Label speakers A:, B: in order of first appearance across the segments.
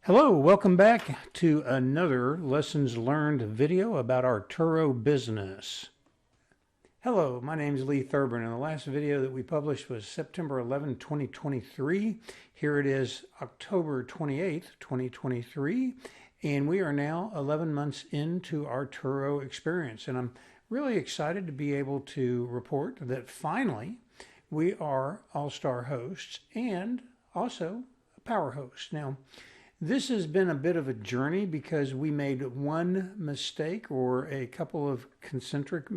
A: Hello, welcome back to another lessons learned video about our Turo business. Hello, my name is Lee Thurban, and the last video that we published was September 11, 2023. Here it is October 28th, 2023, and we are now 11 months into our Turo experience, and I'm really excited to be able to report that finally we are all-star hosts and also a power host. Now, this has been a bit of a journey because we made one mistake or a couple of concurrent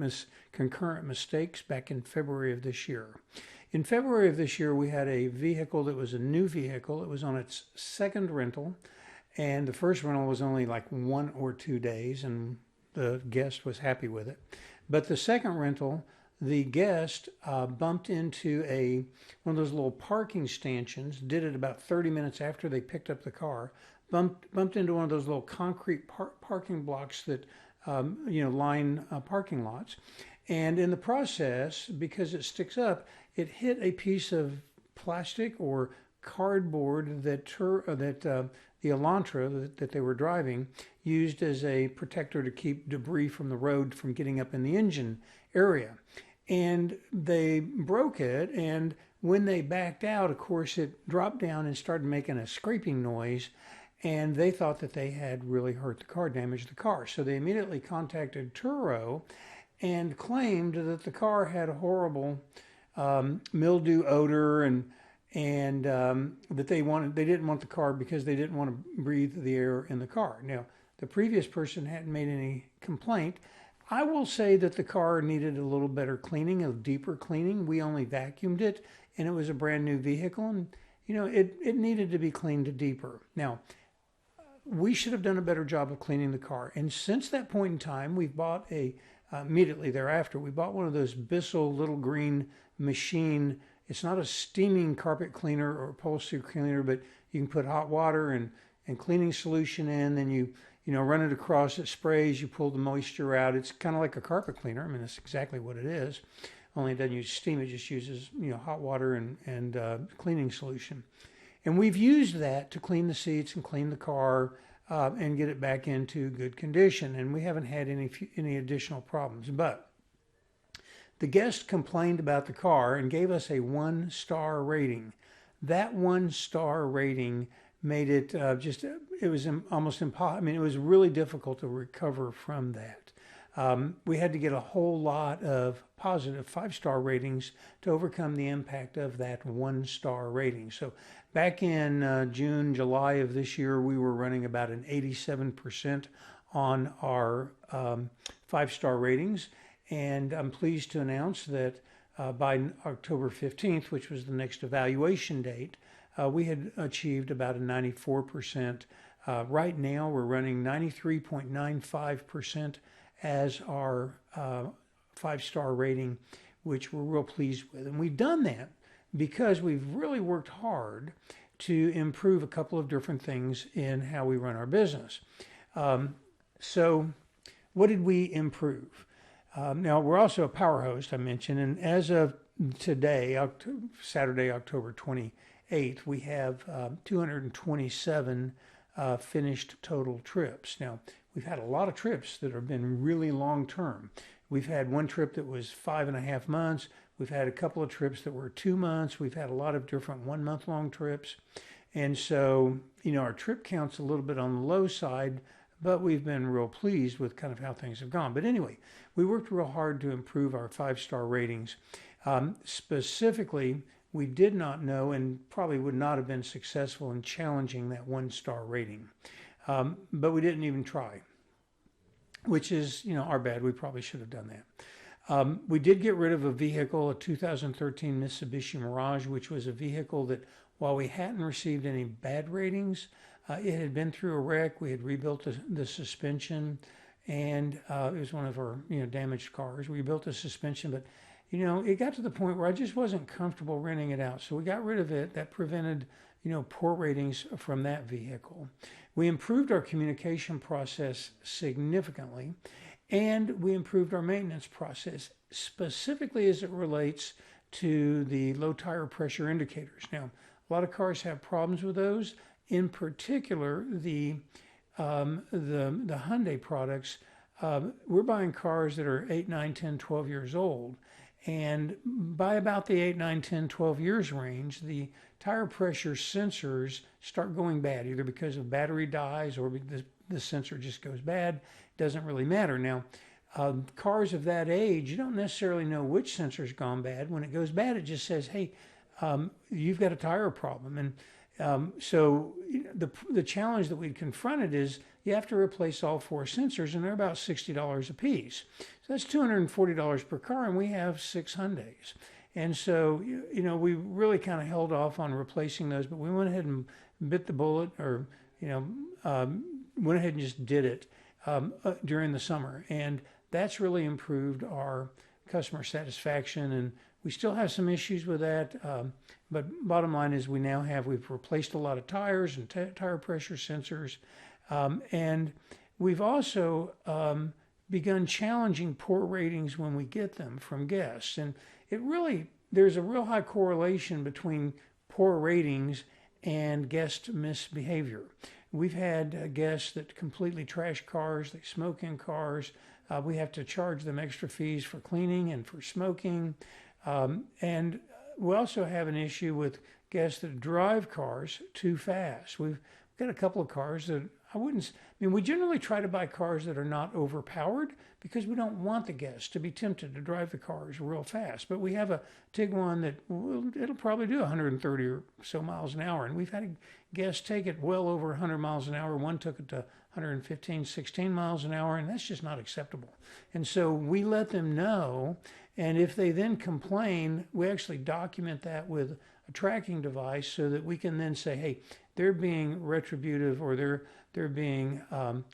A: mistakes back in February of this year. In February of this year, we had a vehicle that was a new vehicle. It was on its second rental, and the first rental was only like 1 or 2 days, and the guest was happy with it. But the second rental, the guest bumped into one of those little parking stanchions, did it about 30 minutes after they picked up the car, bumped into one of those little concrete parking blocks that line parking lots. And in the process, because it sticks up, it hit a piece of plastic or cardboard that the Elantra that they were driving used as a protector to keep debris from the road from getting up in the engine area. And they broke it, and when they backed out, of course, it dropped down and started making a scraping noise, and they thought that they had really hurt the car, damaged the car. So they immediately contacted Turo and claimed that the car had a horrible mildew odor, and that they didn't want the car because they didn't want to breathe the air in the car. Now, the previous person hadn't made any complaint. I will say that the car needed a little better cleaning, a deeper cleaning. We only vacuumed it, and it was a brand new vehicle, and it needed to be cleaned deeper. Now, we should have done a better job of cleaning the car, and since that point in time, we've bought immediately thereafter, we bought one of those Bissell little green machine. It's not a steaming carpet cleaner or upholstery cleaner, but you can put hot water and cleaning solution in, then you run it across, it sprays, you pull the moisture out. It's kind of like a carpet cleaner. I mean, that's exactly what it is. Only it doesn't use steam, it just uses, hot water and cleaning solution. And we've used that to clean the seats and clean the car and get it back into good condition. And we haven't had any additional problems. But the guest complained about the car and gave us a 1-star rating. That 1-star rating made it it was almost impossible. I mean, it was really difficult to recover from that. We had to get a whole lot of positive 5-star ratings to overcome the impact of that 1-star rating. So back in June, July of this year, we were running about an 87% on our 5-star ratings. And I'm pleased to announce that by October 15th, which was the next evaluation date, we had achieved about a 94%. Right now, we're running 93.95% as our 5-star rating, which we're real pleased with. And we've done that because we've really worked hard to improve a couple of different things in how we run our business. So what did we improve? Now, we're also a power host, I mentioned, and as of today, Saturday, October 28th, we have 227 finished total trips. Now, we've had a lot of trips that have been really long term. We've had one trip that was 5.5 months. We've had a couple of trips that were 2 months. We've had a lot of different 1-month long trips. And so, our trip count's a little bit on the low side, but we've been real pleased with kind of how things have gone. But anyway, we worked real hard to improve our 5-star ratings. Specifically, we did not know and probably would not have been successful in challenging that 1-star rating. But we didn't even try, which is, our bad. We probably should have done that. We did get rid of a vehicle, a 2013 Mitsubishi Mirage, which was a vehicle that, while we hadn't received any bad ratings, it had been through a wreck. We had rebuilt the suspension, and it was one of our damaged cars. We built the suspension, but it got to the point where I just wasn't comfortable renting it out. So we got rid of it. That prevented poor ratings from that vehicle. We improved our communication process significantly, and we improved our maintenance process, specifically as it relates to the low tire pressure indicators. Now, a lot of cars have problems with those, in particular, the Hyundai products, we're buying cars that are 8, 9, 10, 12 years old. And by about the 8, 9, 10, 12 years range, the tire pressure sensors start going bad, either because of battery dies or the sensor just goes bad. Doesn't really matter. Now, cars of that age, you don't necessarily know which sensor's gone bad. When it goes bad, it just says, hey, you've got a tire problem. And so the challenge that we confronted is you have to replace all 4 sensors, and they're about $60 a piece. So that's $240 per car, and we have 6 Hyundais. And so, we really kind of held off on replacing those, but we went ahead and bit the bullet, or, went ahead and just did it during the summer. And that's really improved our customer satisfaction. And we still have some issues with that. But bottom line is we've replaced a lot of tires and tire pressure sensors. And we've also begun challenging poor ratings when we get them from guests. And there's a real high correlation between poor ratings and guest misbehavior. We've had guests that completely trash cars, they smoke in cars. We have to charge them extra fees for cleaning and for smoking. And we also have an issue with guests that drive cars too fast. We've got a couple of cars that we generally try to buy cars that are not overpowered because we don't want the guests to be tempted to drive the cars real fast. But we have a Tiguan that it'll probably do 130 or so miles an hour. And we've had guests take it well over 100 miles an hour. One took it to 115, 16 miles an hour, and that's just not acceptable. And so we let them know, and if they then complain, we actually document that with a tracking device so that we can then say, hey, they're being retributive, or they're being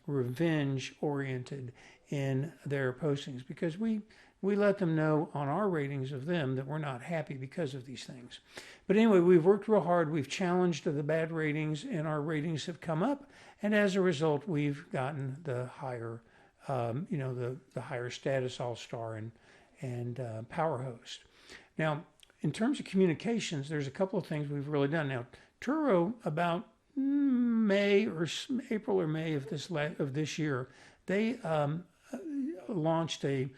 A: revenge oriented in their postings, because we let them know on our ratings of them that we're not happy because of these things. But anyway, we've worked real hard. We've challenged the bad ratings, and our ratings have come up. And as a result, we've gotten the higher, the higher status All-Star and Power Host. Now, in terms of communications, there's a couple of things we've really done. Now, Turo, about April or May of this year, they launched a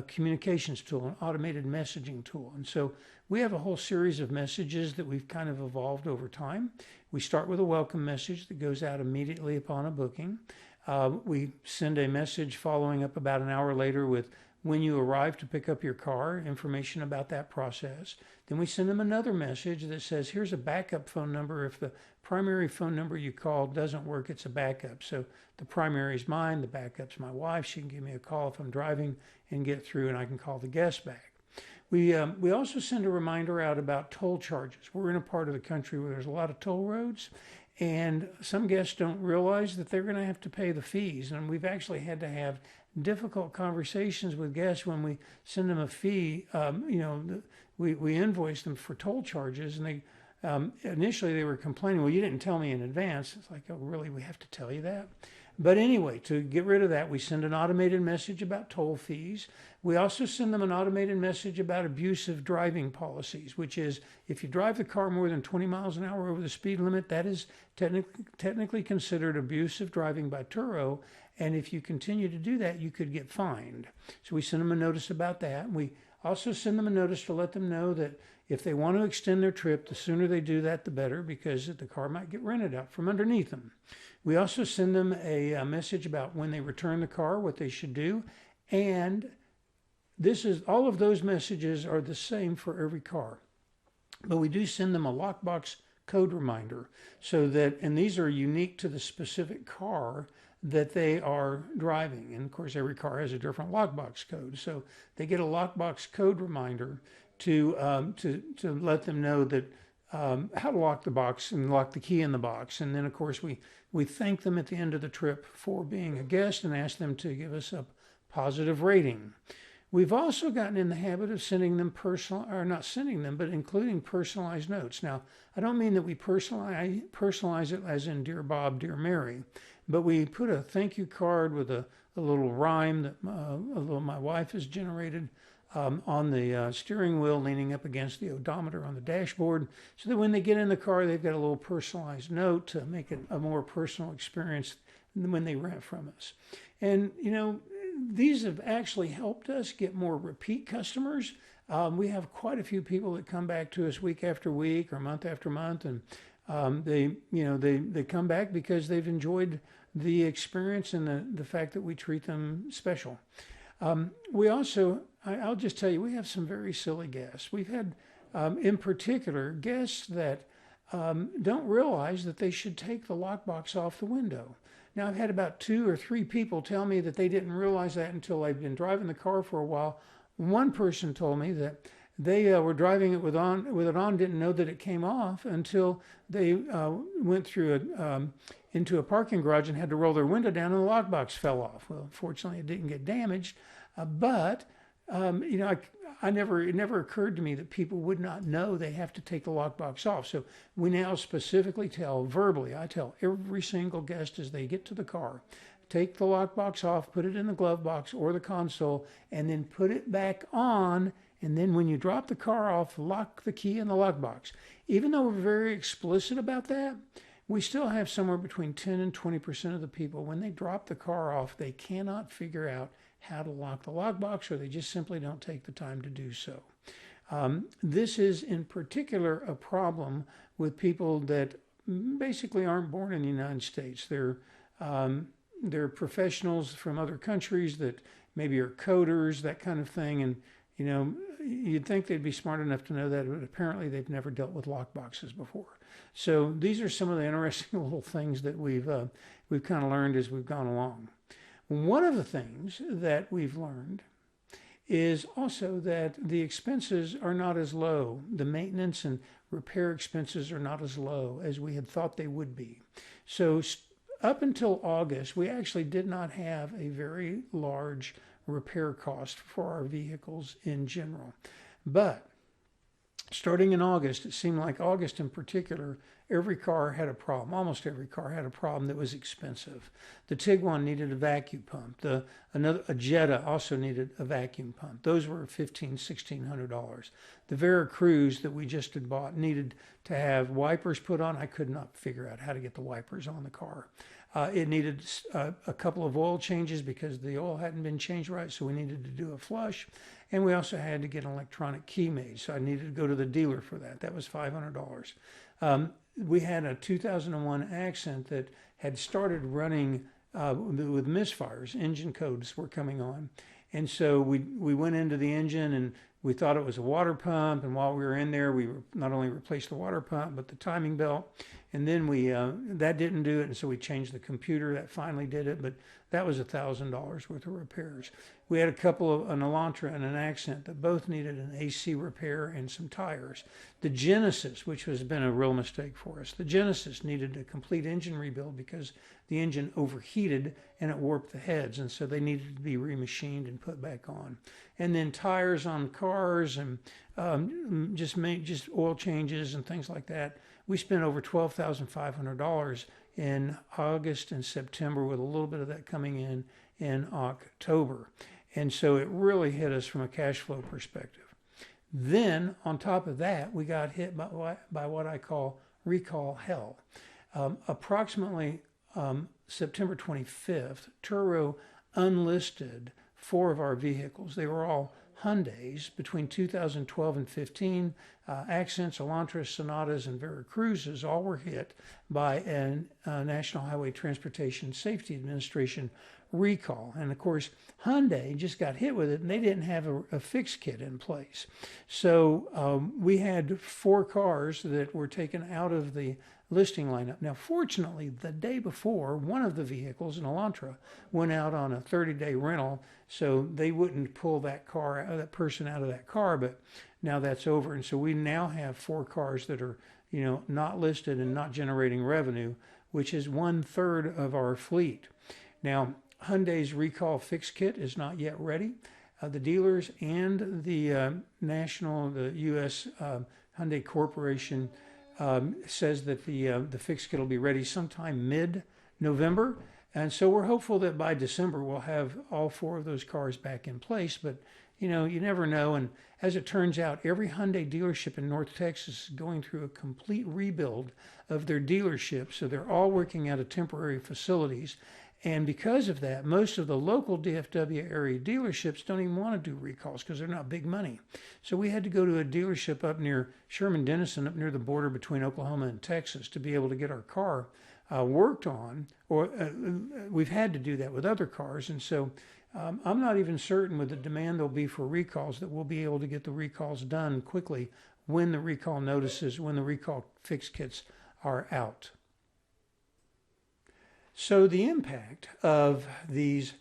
A: communications tool, an automated messaging tool. And so we have a whole series of messages that we've kind of evolved over time. We start with a welcome message that goes out immediately upon a booking. We send a message following up about an hour later with when you arrive to pick up your car, information about that process. Then we send them another message that says, here's a backup phone number. If the primary phone number you called doesn't work, it's a backup. So the primary is mine, the backup's my wife. She can give me a call if I'm driving and get through, and I can call the guest back. We also send a reminder out about toll charges. We're in a part of the country where there's a lot of toll roads, and some guests don't realize that they're going to have to pay the fees. And we've actually had to have difficult conversations with guests when we send them a fee. We invoice them for toll charges, and they initially they were complaining, well, you didn't tell me in advance. It's like, oh, really, we have to tell you that? But anyway, to get rid of that, we send an automated message about toll fees. We also send them an automated message about abusive driving policies, which is if you drive the car more than 20 miles an hour over the speed limit, that is technically considered abusive driving by Turo. And if you continue to do that, you could get fined. So we send them a notice about that. We also send them a notice to let them know that if they want to extend their trip, the sooner they do that, the better, because the car might get rented out from underneath them. We also send them a message about when they return the car, what they should do. And all of those messages are the same for every car. But we do send them a lockbox code reminder so that, and these are unique to the specific car that they are driving. And of course, every car has a different lockbox code. So they get a lockbox code reminder to let them know that how to lock the box and lock the key in the box. And then, of course, we thank them at the end of the trip for being a guest and ask them to give us a positive rating. We've also gotten in the habit of sending them but including personalized notes. Now, I don't mean that we personalize it as in Dear Bob, Dear Mary, but we put a thank you card with a little rhyme that my wife has generated on the steering wheel, leaning up against the odometer on the dashboard, so that when they get in the car, they've got a little personalized note to make it a more personal experience than when they rent from us. And, you know, these have actually helped us get more repeat customers. We have quite a few people that come back to us week after week or month after month, and they come back because they've enjoyed the experience and the fact that we treat them special. We also, I'll just tell you, we have some very silly guests. We've had, in particular, guests that don't realize that they should take the lockbox off the window. Now, I've had about 2 or 3 people tell me that they didn't realize that until they've been driving the car for a while. One person told me that they were driving it with it on, didn't know that it came off until they went through into a parking garage and had to roll their window down, and the lockbox fell off. Well, fortunately, it didn't get damaged, but it never occurred to me that people would not know they have to take the lockbox off. So we now specifically I tell every single guest as they get to the car, take the lockbox off, put it in the glove box or the console, and then put it back on. And then when you drop the car off, lock the key in the lockbox. Even though we're very explicit about that, we still have somewhere between 10 and 20% of the people, when they drop the car off, they cannot figure out how to lock the lockbox, or they just simply don't take the time to do so. This is in particular a problem with people that basically aren't born in the United States. They're professionals from other countries that maybe are coders, that kind of thing, and you'd think they'd be smart enough to know that, but apparently they've never dealt with lockboxes before. So these are some of the interesting little things that we've kind of learned as we've gone along. One of the things that we've learned is also that the expenses are not as low. The maintenance and repair expenses are not as low as we had thought they would be. So up until August, we actually did not have a very large repair cost for our vehicles in general. But starting in August, it seemed like August in particular, every car had a problem. Almost every car had a problem that was expensive. The Tiguan needed a vacuum pump. A Jetta also needed a vacuum pump. Those were $1,600. The Veracruz that we just had bought needed to have wipers put on. I could not figure out how to get the wipers on the car. It needed a couple of oil changes because the oil hadn't been changed right, so we needed to do a flush. And we also had to get an electronic key made, so I needed to go to the dealer for that. That was $500. We had a 2001 Accent that had started running with misfires. Engine codes were coming on. And so we went into the engine and we thought it was a water pump. And while we were in there, we not only replaced the water pump, but the timing belt. And then that didn't do it. And so we changed the computer. That finally did it. But that was $1,000 worth of repairs. We had an Elantra and an Accent that both needed an AC repair and some tires. The Genesis, which has been a real mistake for us, the Genesis needed a complete engine rebuild because the engine overheated and it warped the heads, and so they needed to be remachined and put back on. And then tires on cars and just oil changes and things like that. We spent over $12,500 in August and September, with a little bit of that coming in October. And so it really hit us from a cash flow perspective. Then, on top of that, we got hit by what I call recall hell. Approximately September 25th, Turo unlisted 4 of our vehicles. They were all Hyundais between 2012 and 15. Accents, Elantras, Sonatas, and Veracruzes all were hit by a National Highway Transportation Safety Administration recall. And of course, Hyundai just got hit with it, and they didn't have a fix kit in place. So we had 4 cars that were taken out of the listing lineup. Now, fortunately, the day before, one of the vehicles, an Elantra, went out on a 30-day rental, so they wouldn't pull that person out of that car. But now that's over, and so we now have 4 cars that are, not listed and not generating revenue, which is 1/3 of our fleet. Now, Hyundai's recall fix kit is not yet ready. The dealers and the U.S. Hyundai Corporation says that the fix kit will be ready sometime mid-November. And so we're hopeful that by December we'll have all 4 of those cars back in place. But, you never know. And as it turns out, every Hyundai dealership in North Texas is going through a complete rebuild of their dealership. So they're all working out of temporary facilities. And because of that, most of the local DFW area dealerships don't even want to do recalls because they're not big money. So we had to go to a dealership up near Sherman Denison, up near the border between Oklahoma and Texas, to be able to get our car worked on. Or we've had to do that with other cars. And so I'm not even certain with the demand there'll be for recalls that we'll be able to get the recalls done quickly when the recall notices, when the recall fix kits are out. So the impact of these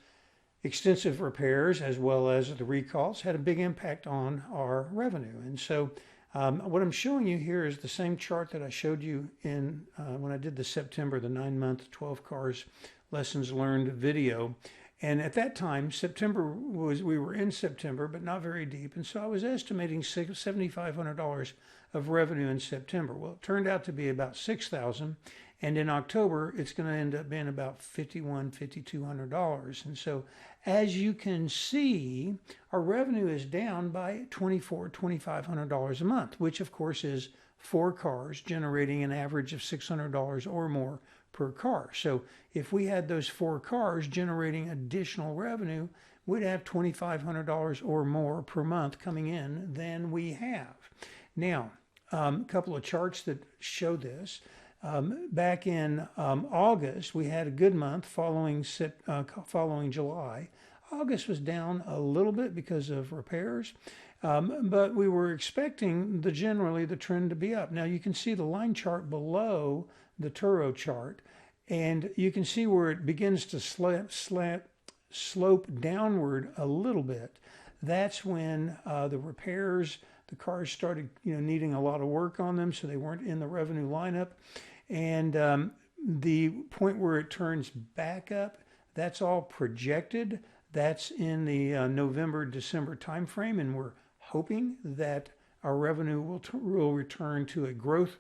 A: extensive repairs as well as the recalls had a big impact on our revenue. And so what I'm showing you here is the same chart that I showed you in when I did the September, the 9-month, 12 cars lessons learned video. And at that time, we were in September, but not very deep. And so I was estimating $7,500 of revenue in September. Well, it turned out to be about $6,000. And in October, it's going to end up being about $5,100, $5,200. And so, as you can see, our revenue is down by $2,400, $2,500 a month, which of course is 4 cars generating an average of $600 or more per car. So if we had those 4 cars generating additional revenue, we'd have $2,500 or more per month coming in than we have. Now, a couple of charts that show this. Back in August, we had a good month following July. August was down a little bit because of repairs, but we were expecting generally the trend to be up. Now you can see the line chart below the Turo chart, and you can see where it begins to slope downward a little bit. That's when the repairs, the cars started needing a lot of work on them, so they weren't in the revenue lineup. And the point where it turns back up, that's all projected. That's in the November-December timeframe, and we're hoping that our revenue will return to a growth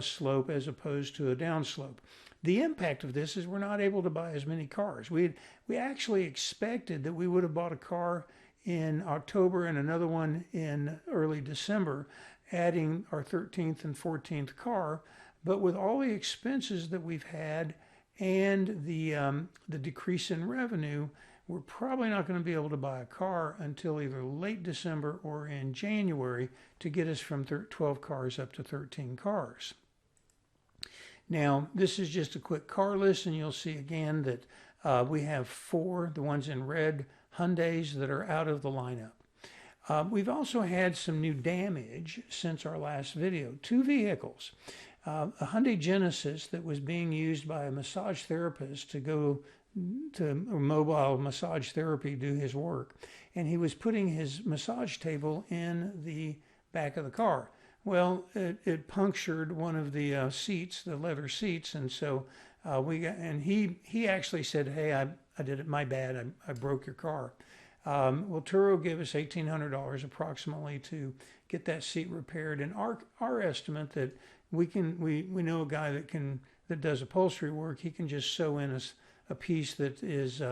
A: slope as opposed to a down slope. The impact of this is we're not able to buy as many cars. We actually expected that we would have bought a car in October and another one in early December, adding our 13th and 14th car. But with all the expenses that we've had and the decrease in revenue, we're probably not going to be able to buy a car until either late December or in January to get us from 12 cars up to 13 cars. Now, this is just a quick car list, and you'll see again that we have 4, the ones in red, Hyundais that are out of the lineup. We've also had some new damage since our last video. 2 vehicles. A Hyundai Genesis that was being used by a massage therapist to go to mobile massage therapy, do his work. And he was putting his massage table in the back of the car. Well, it punctured one of the seats, the leather seats. And so he actually said, "Hey, I did it, my bad, I broke your car." Well, Turo gave us $1,800 approximately to get that seat repaired. And our estimate that we know a guy that does upholstery work. He can just sew in a piece that is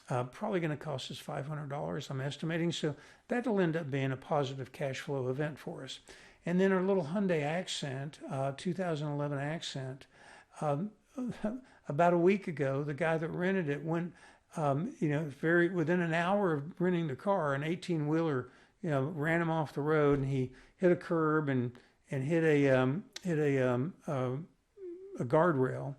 A: probably going to cost us $500, I'm estimating. So that'll end up being a positive cash flow event for us. And then our little Hyundai Accent, 2011 Accent, about a week ago, the guy that rented it went, within an hour of renting the car, an 18-wheeler, ran him off the road, and he hit a curb and hit a guardrail.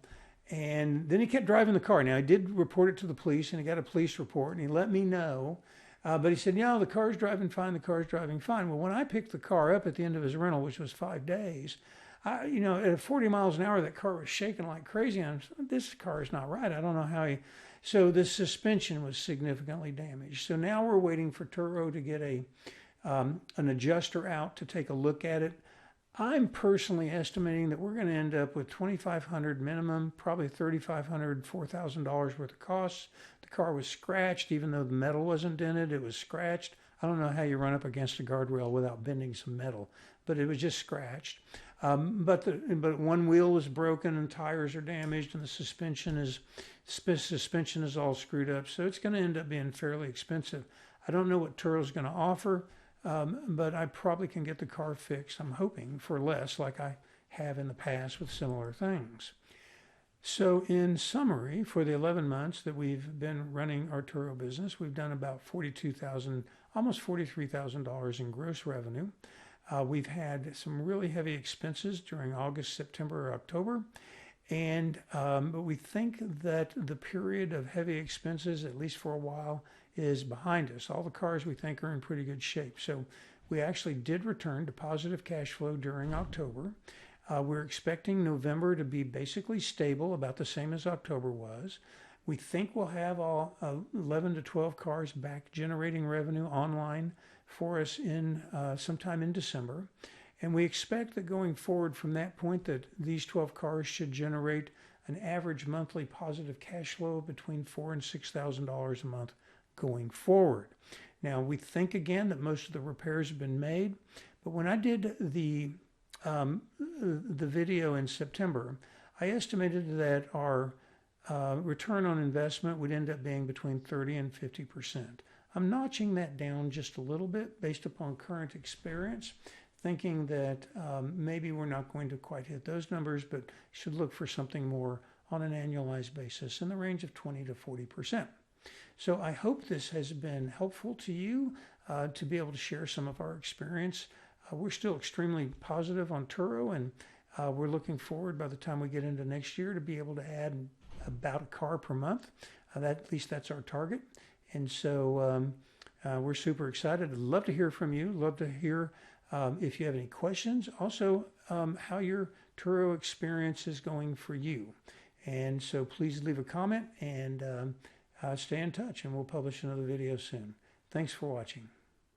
A: And then he kept driving the car. Now, I did report it to the police, and he got a police report, and he let me know. But he said, the car's driving fine, the car's driving fine. Well, when I picked the car up at the end of his rental, which was 5 days, at 40 miles an hour, that car was shaking like crazy. And this car is not right. I don't know how So the suspension was significantly damaged. So now we're waiting for Turo to get an adjuster out to take a look at it. I'm personally estimating that we're going to end up with $2,500 minimum, probably $3,500, $4,000 worth of costs. The car was scratched, even though the metal wasn't dented. It was scratched. I don't know how you run up against a guardrail without bending some metal, but it was just scratched. But one wheel is broken and tires are damaged, and the suspension is all screwed up. So it's going to end up being fairly expensive. I don't know what Turo's going to offer, but I probably can get the car fixed, I'm hoping, for less, like I have in the past with similar things. So, in summary, for the 11 months that we've been running our Turo business, we've done about almost $43,000 in gross revenue. We've had some really heavy expenses during August, September, or October, but we think that the period of heavy expenses, at least for a while, is behind us. All the cars we think are in pretty good shape. So we actually did return to positive cash flow during October. We're expecting November to be basically stable, about the same as October was. We think we'll have all 11 to 12 cars back generating revenue online for us in sometime in December. And we expect that going forward from that point that these 12 cars should generate an average monthly positive cash flow between $4,000 and $6,000 a month going forward. Now, we think again that most of the repairs have been made, but when I did the video in September, I estimated that our return on investment would end up being between 30 and 50%. I'm notching that down just a little bit based upon current experience, thinking that maybe we're not going to quite hit those numbers, but should look for something more on an annualized basis in the range of 20 to 40%. So I hope this has been helpful to you to be able to share some of our experience. We're still extremely positive on Turo, and we're looking forward by the time we get into next year to be able to add about a car per month. At least that's our target. And so we're super excited. I'd love to hear from you. Love to hear if you have any questions. Also, how your Turo experience is going for you. And so please leave a comment and stay in touch, and we'll publish another video soon. Thanks for watching.